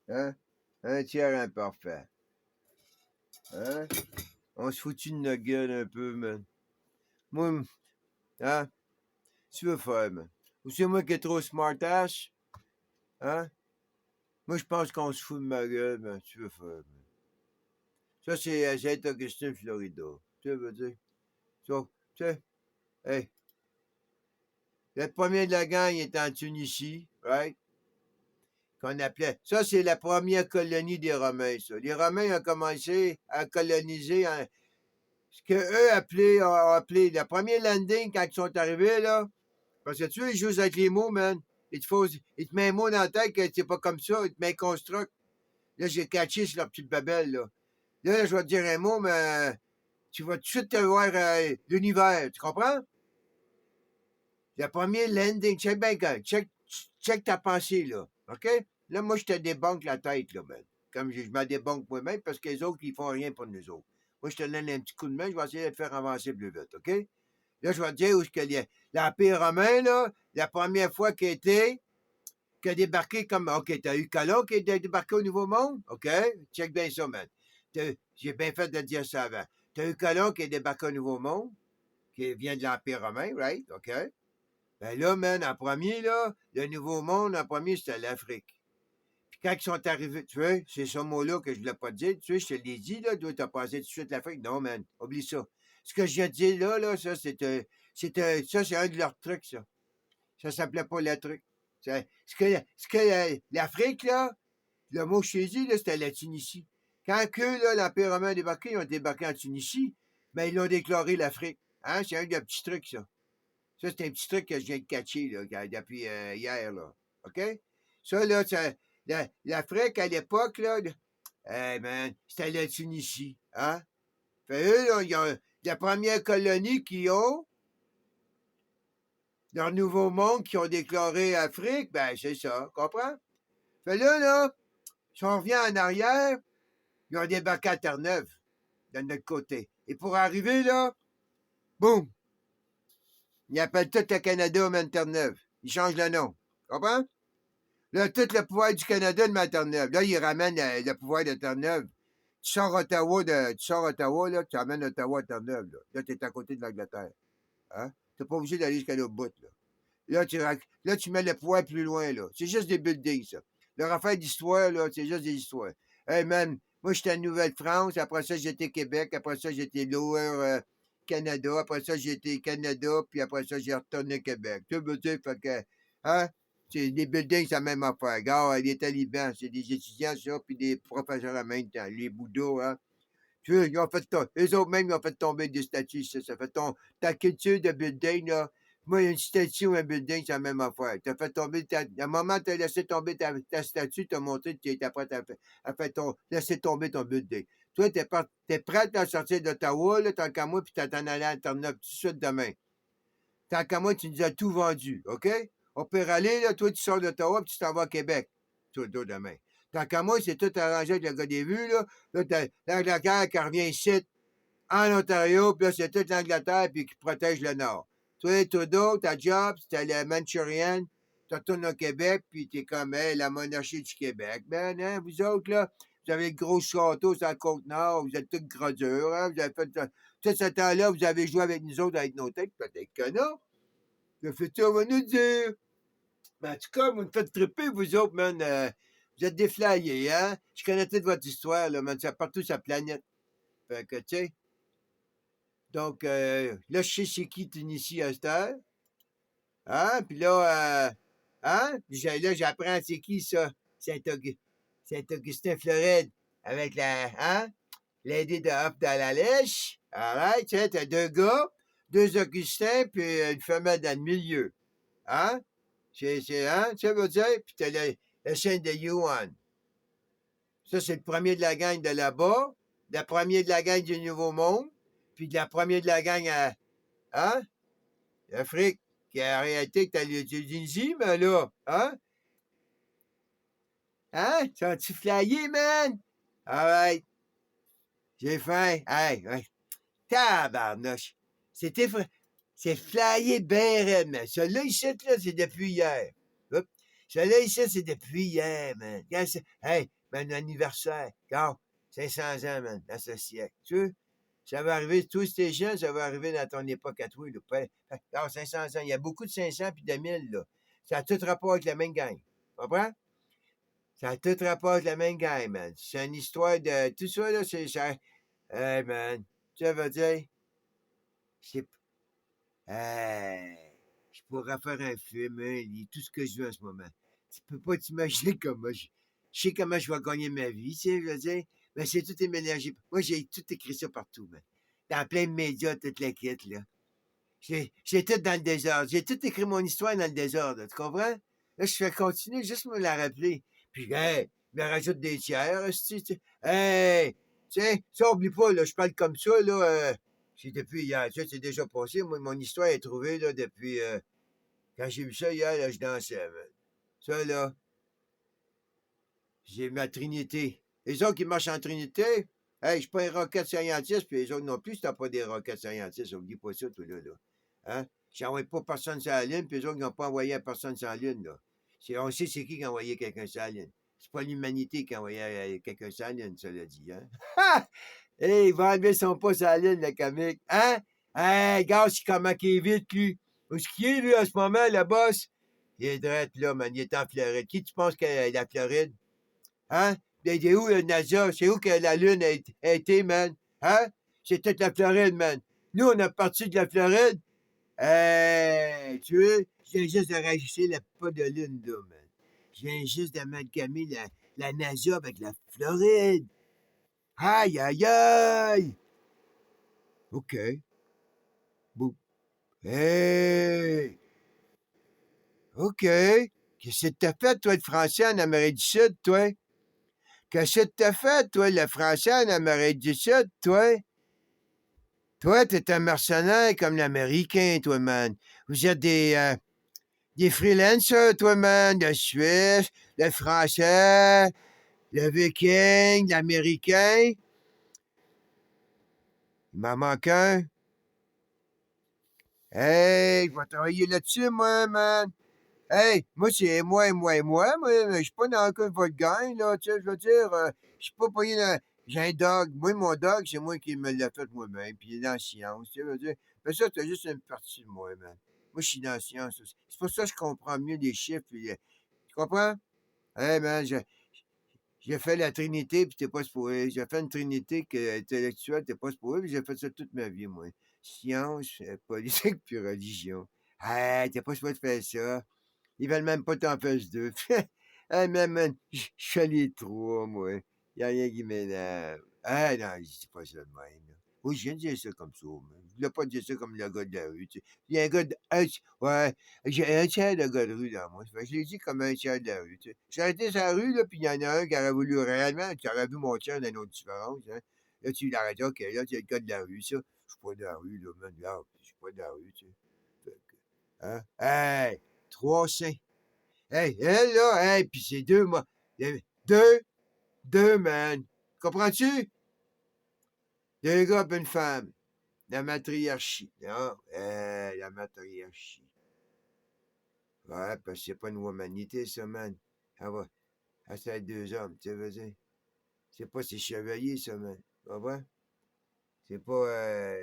Hein? Un tiers imparfait. Hein? On se foutu de notre gueule un peu, man. Moi, hein? Tu veux faire, man? Ou c'est moi qui est trop smartass? Hein? Moi, je pense qu'on se fout de ma gueule, man. Tu veux faire, man. Ça, c'est Saint-Augustin, Florida. Tu veux dire? So, tu sais, hey, le premier de la gang est en Tunisie, right? Qu'on appelait. Ça, c'est la première colonie des Romains, ça. Les Romains ont commencé à coloniser ce qu'eux ont appelé le premier landing quand ils sont arrivés, là. Parce que tu vois, ils jouent avec les mots, man. Ils te mettent un mot dans la tête que c'est pas comme ça. Ils te mettent un construct. Là, j'ai catché sur leur petite babelle, là. Là, je vais te dire un mot, mais tu vas tout de suite te voir l'univers. Tu comprends? Le premier landing, check bien, check ta pensée, là. OK? Là, moi, je te débunk la tête, là, man. Comme je me débunk moi-même, parce que les autres, ils font rien pour nous autres. Moi, je te donne un petit coup de main, je vais essayer de te faire avancer plus vite, OK? Là, je vais te dire où est-ce que l'Empire romain, là, la première fois qu'il a débarqué comme. OK, t'as eu Colomb qui a débarqué au Nouveau Monde? OK? Check bien ça, man. J'ai bien fait de dire ça avant. T'as eu Colomb qui a débarqué au Nouveau Monde, qui vient de l'Empire romain, right? OK? Ben là, man, en premier, là, le Nouveau Monde, en premier, c'était l'Afrique. Puis quand ils sont arrivés, tu vois, c'est ce mot-là que je ne voulais pas te dire, tu sais, je te l'ai dit, là, tu as passé tout de suite l'Afrique. Non, man, oublie ça. Ce que je viens de dire là, ça, c'est un de leurs trucs, ça. Ça s'appelait pas le truc. L'Afrique, là, le mot que je t'ai dit, là, c'était la Tunisie. Quand là, l'Empire romain a débarqué, ils ont débarqué en Tunisie, ben, ils ont déclaré l'Afrique. Hein? C'est un des petits trucs, ça. Ça, c'est un petit truc que je viens de catcher là, depuis hier. Là. OK? Ça, là, l'Afrique, à l'époque, là, hey, man, c'était la Tunisie. Hein? Fait eux, là, ils ont la première colonie qui ont, dans le Nouveau Monde, qui ont déclaré Afrique, ben, c'est ça. Comprends? Fait là, si on revient en arrière, ils ont débarqué à Terre-Neuve, de notre côté. Et pour arriver là, boum! Ils appellent tout le Canada même Terre-Neuve. Ils changent le nom. Comprends? Là, tout le pouvoir du Canada de Terre-Neuve. Là, ils ramènent le pouvoir de Terre-Neuve. Tu sors Ottawa, là, tu ramènes Ottawa à Terre-Neuve. Là, tu es à côté de l'Angleterre. Hein? Tu n'es pas obligé d'aller jusqu'à l'autre bout. Là, tu mets le pouvoir plus loin. Là. C'est juste des buildings, ça. Leur affaire d'histoire, là, c'est juste des histoires. Hey, man, moi, j'étais en Nouvelle-France. Après ça, j'étais Québec. Après ça, j'étais Lower Canada. Après ça, j'étais Canada. Puis après ça, j'ai retourné Québec. Tu veux dire, fait que, hein? C'est des buildings, c'est la même affaire. Regarde, les talibans, c'est des étudiants, ça, puis des professeurs en même temps. Les bouddhas, hein. Tu vois, ils ont fait eux autres même, ils ont fait tomber des statues, ça fait ta culture de building, là. Moi, une statue ou un building, c'est la même affaire. T'as fait tomber à un moment, t'as laissé tomber ta statue, t'as montré que tu étais prêt laisser tomber ton building. Toi, t'es prêt à sortir d'Ottawa, là, tant qu'à moi, puis t'en aller à Terre-Neuve tout de suite demain. Tant qu'à moi, tu nous as tout vendu, OK? On peut aller, là, toi, tu sors d'Ottawa, puis tu t'en vas à Québec, toi, demain. Tant qu'à moi, c'est tout arrangé avec le gars des vues, là. Là, t'as l'Angleterre qui revient ici, en Ontario, puis là, c'est toute l'Angleterre, puis qui protège le Nord. Toi, Trudeau, ta job, c'était la Manchurienne, tu retournes au Québec, puis t'es comme, hey, la monarchie du Québec. Ben, hein, vous autres, là, vous avez le gros château sur la Côte-Nord, vous êtes tous gradures, hein, vous avez fait, tout ce temps-là, vous avez joué avec nous autres, avec nos têtes, peut-être que non. Le futur va nous dire. Ben, en tout cas, vous me faites triper, vous autres, man. Vous êtes des flyés, hein? Je connais toute votre histoire, là, man. C'est partout sur la planète. Fait que, tu sais. Donc, là, je sais c'est qui Tunisie à cette heure. Hein? Puis là, hein? Puis là, j'apprends c'est qui ça? Saint-Augustin, Floride. Avec hein? L'idée de hop dans la lèche. Alright, tu sais, t'as deux gars, deux Augustins, puis une femelle dans le milieu. Hein? Hein? Ça veut dire, puis t'as le chaîne de Yuan. Ça, c'est le premier de la gang de là-bas, le premier de la gang du Nouveau Monde, puis le premier de la gang à, hein? L'Afrique, qui a réalité que t'as le Tunisie, mais là, hein? Hein? Sont-tu flyés, man? Alright. J'ai faim. Hey, ouais. Tabarnouche. C'est flyé bien raide, man. Celui-là, ici, là, c'est depuis hier. Celui-là, ici, c'est depuis hier, man. Hey, Ben, l'anniversaire. Regarde, 500 ans, man, dans ce siècle. Tu sais, ça va arriver, tous ces gens, ça va arriver dans ton époque à toi, là. Alors, 500 ans, il y a beaucoup de 500 puis de 1000, là. Ça a tout rapport avec la même gang. Tu comprends? Ça a tout rapport avec la même gang, man. C'est une histoire de. Tout ça, là, c'est ça. Hey, man. Ça veut dire. C'est. Hey. Je pourrais faire un film, hein, tout ce que je veux en ce moment. Tu peux pas t'imaginer comment je sais comment je vais gagner ma vie, tu sais, je veux dire. Mais c'est tout est mélangé. Moi, j'ai tout écrit ça partout, man. Dans plein de médias, toute la quête, là. J'ai tout dans le désordre. J'ai tout écrit mon histoire dans le désordre, tu comprends? Là, je fais continuer, juste me la rappeler. Puis, hey, je me rajoute des tiers, tu sais. Hey, tu sais, ça, oublie pas, là, je parle comme ça, là. C'est depuis hier, tu sais, c'est déjà passé. Moi, mon histoire est trouvée, là, depuis. Quand j'ai vu ça hier, là, je dansais, man. Ça, là, j'ai ma trinité. Les autres qui marchent en trinité, hey, je suis pas un rocket scientiste, puis les autres non plus, c'est pas des rockets scientistes. Oublie pas ça, toi, là. Hein? J'envoie pas personne sur la Lune, puis les autres, ils n'ont pas envoyé personne sur la Lune, là. On sait c'est qui a envoyé quelqu'un sur la Lune. C'est pas l'humanité qui a envoyé quelqu'un sur la Lune, ça l'a dit, hein? Ha! Hey, il va enlever son pas sur la Lune, le comique. Hein? Hey, gars, c'est comment qu'il est vite, lui. Où est-ce qu'il est, lui, en ce moment, le boss? Il est drette, là, man. Il est en Floride. Qui tu penses qu'est la Floride? Hein? Il est où, le NASA? C'est où que la Lune a été, man? Hein? C'est toute la Floride, man. Nous, on a parti de la Floride. Hey, tu veux? Je viens juste de rajouter le pas de Lune, là, man. Je viens juste d'amalgamer la NASA avec la Floride. Aïe, aïe, aïe! OK. Bon. Hey! OK. Qu'est-ce que t'as fait, toi, le français en Amérique du Sud, toi? Qu'est-ce que t'as fait, toi, le français en Amérique du Sud, toi? Toi, t'es un mercenaire comme l'Américain, toi, man. Vous êtes des freelancers, toi, man. Le Suisse, le Français, le Viking, l'Américain. Il m'en manque un. Hey, je vais travailler là-dessus, moi, man. Hey, moi, c'est moi, moi, je suis pas dans aucun de votre gang, là, tu sais, je veux dire, je suis pas payé dans. J'ai un dog. Moi, mon dog, c'est moi qui me l'ai fait moi-même, puis il est dans la science, tu sais, je veux dire. Mais ça, c'est juste une partie de moi, man. Moi, je suis dans la science aussi. C'est pour ça que je comprends mieux les chiffres, puis, tu comprends? Hey, man, j'ai fait la Trinité, puis t'es pas supposé. J'ai fait une Trinité intellectuelle, t'es pas supposé, puis j'ai fait ça toute ma vie, moi. Science, politique, puis religion. Hey, t'es pas supposé faire ça. Ils veulent même pas t'en faire deux. Hey, man, je fais les trois, moi. Y a rien qui m'énerve. Ah, non, je dis pas ça de même, là. Oui, je viens de dire ça comme ça, mais je voulais pas dire ça comme le gars de la rue, tu sais. Il y a un gars de. Ouais, j'ai un tiers de gars de rue dans moi. Fait que je l'ai dit comme un tiers de la rue, tu sais. J'ai arrêté sur la rue, là, puis il y en a un qui aurait voulu réellement, qui aurait vu mon tiers d'une autre différence, hein. Là, tu l'arrêtes, ok, là, c'est le gars de la rue, ça. Je suis pas de la rue, là, man. Là, je suis pas de la rue, tu sais. Fait que, hein? Hey, 300. Hey, elle, là, hey, puis c'est deux, moi. Deux, deux, man. Comprends-tu? Deux gars et une femme. La matriarchie. Non, la matriarchie. Ouais, parce que c'est pas une womanité, ça, man. Elle va. Elle, c'est deux hommes, tu sais, veux dire. C'est pas ses chevaliers, ça, man. Tu comprends? C'est pas.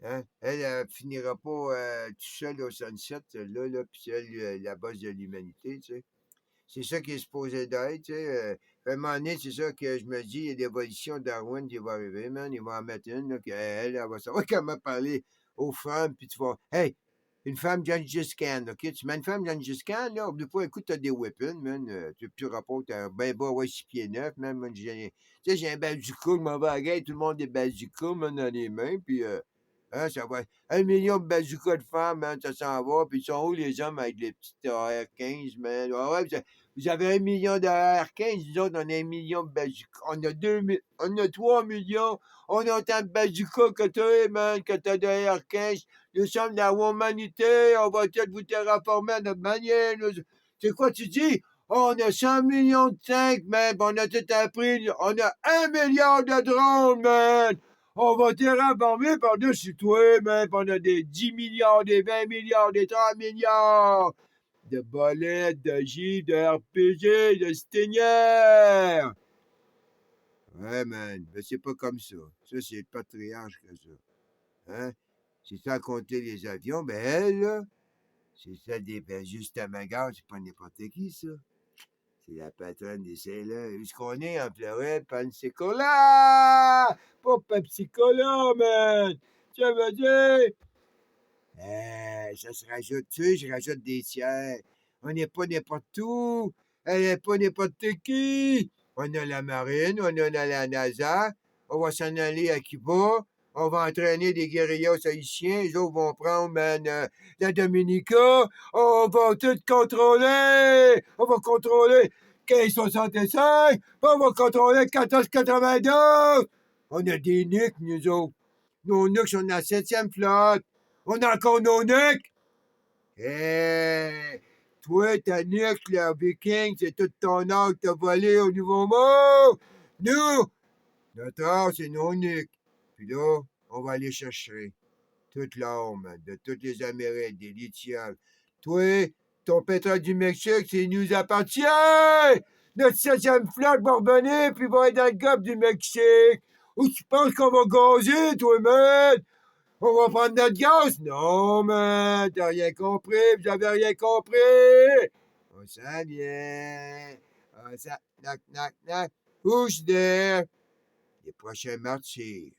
Hein? Elle finira pas tout seul au sunset, là, puis c'est elle, la base de l'humanité, tu sais. C'est ça qui est supposé d'être, tu sais. À un moment donné, c'est ça que je me dis, il y a l'évolution de Darwin qui va arriver, man. Il va en mettre une, là, qu'elle, elle va savoir comment parler aux femmes, puis tu vas. Hey, une femme Gengis Khan, OK? Tu mets une femme Gengis Khan, là, oublie pas, écoute, t'as des weapons, man. Tu plus rapport, t'as un ben bas, ouais, 6 pieds 9, man. Tu sais, j'ai un bazooka, je m'en vais à la guerre, tout le monde des bazookas, man, dans les mains, puis hein, ça va être 1 million de bazookas de femmes, man, ça s'en va. Puis ils sont où les hommes avec les petites AR-15, man? Ah ouais, vous avez 1 million de AR-15, nous autres, on a 1 million de bazookas. On a 3 millions. On a autant de bazookas que toi, man, que t'as de AR-15. Nous sommes la humanité, on va peut-être vous terraformer à notre manière. C'est quoi tu dis? Oh, on a 100 millions de tanks, man, on a tout appris. On a 1 milliard de drones, man. On va terraformer par-dessus toi, man, on a des 10 milliards, des 20 milliards, des 30 milliards de bolettes, de gifs, de RPG, de Stinger. Ouais, man, ben c'est pas comme ça. Ça, c'est le patriarche que ça. Hein? C'est ça à compter les avions, ben elle, là, c'est ça des ben, juste à ma gare, c'est pas n'importe qui, ça. C'est la patronne des sailors. Où est-ce qu'on est en Floride? Pensacola! Pas Pepsi-Cola, man! Ça veut dire... ça se rajoute, tu sais, je rajoute des tiers. On n'est pas n'importe où. Elle n'est pas n'importe qui. On a la marine, on a la NASA. On va s'en aller à Cuba. On va entraîner des guérillas haïtiens. Les autres vont prendre la Dominica. On va tout contrôler. On va contrôler 1565. On va contrôler 1492. On a des nuques, nous autres. Nos nuques sont dans la 7e flotte. On a encore nos nuques. Hé, toi, ta nuque, là, viking, c'est tout ton or que t'as volé au Nouveau-Monde. Nous, notre or, c'est nos nuques. Puis là, on va aller chercher toute l'or, man, de toutes les Amériques, des lithiums. Toi, ton pétrole du Mexique, c'est nous appartient. Notre 7e flotte va revenir, puis va être dans le golfe du Mexique. Où tu penses qu'on va gazer, toi, man? On va prendre notre gaz? Non, man, t'as rien compris, vous avez rien compris. On s'en vient. On s'en... Knock, knock, knock. Who's there? Les prochains martyrs.